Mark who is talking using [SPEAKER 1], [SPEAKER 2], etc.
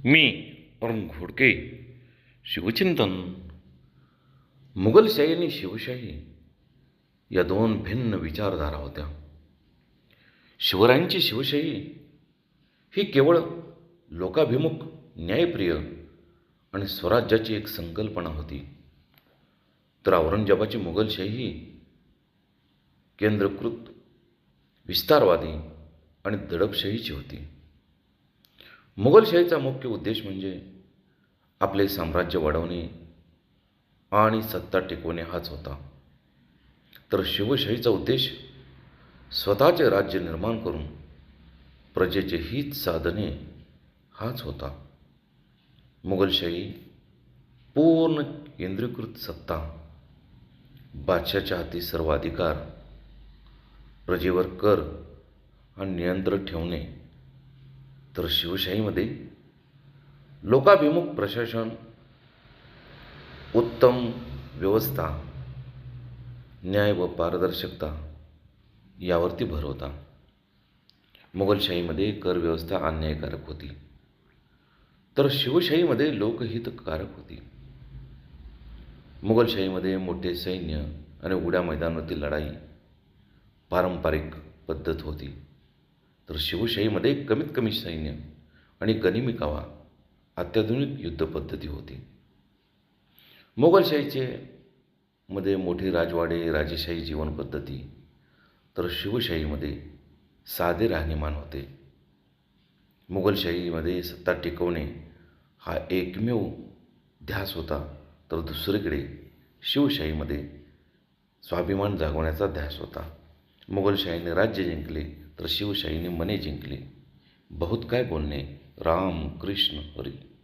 [SPEAKER 1] मी अरुण घोडके. शिवचिंतन. मुघलशाही आणि शिवशाही या दोन भिन्न विचारधारा होत्या. शिवरायांची शिवशाही ही केवळ लोकाभिमुख, न्यायप्रिय आणि स्वराज्याची एक संकल्पना होती, तर औरंगजेबाची मुघलशाही ही केंद्रकृत, विस्तारवादी आणि दडपशाहीची होती. मुघलशाहीचा मुख्य उद्देश म्हणजे आपले साम्राज्य वाढवणे आणि सत्ता टिकवणे हाच होता, तर शिवशाहीचा उद्देश स्वतःचे राज्य निर्माण करून प्रजेचे हित साधणे हाच होता. मुघलशाही पूर्ण केंद्रीकृत सत्ता, बादशाच्या हाती सर्व अधिकार, प्रजेवर कर आणि नियंत्रण ठेवणे, तर शिवशाहीमध्ये लोकाभिमुख प्रशासन, उत्तम व्यवस्था, न्याय व पारदर्शकता यावरती भर होता. मुघलशाहीमध्ये कर व्यवस्था अन्यायकारक होती, तर शिवशाहीमध्ये लोकहितकारक होती. मुघलशाहीमध्ये मोठे सैन्य आणि उघड्या मैदानावरती लढाई पारंपरिक पद्धत होती, तर शिवशाहीमध्ये कमीत कमी सैन्य आणि गनिमी कावा अत्याधुनिक युद्धपद्धती होती. मुघलशाहीचे मध्ये मोठी राजवाडे, राजेशाही जीवनपद्धती, तर शिवशाहीमध्ये साधे राहणीमान होते. मुघलशाहीमध्ये सत्ता टिकवणे हा एकमेव ध्यास होता, तर दुसरीकडे शिवशाहीमध्ये स्वाभिमान जागवण्याचा ध्यास होता. मुघलशाहीने राज्य जिंकले, तर शिवशाहीने मने जिंकले. बहुत काय बोलणे. राम कृष्ण हरी.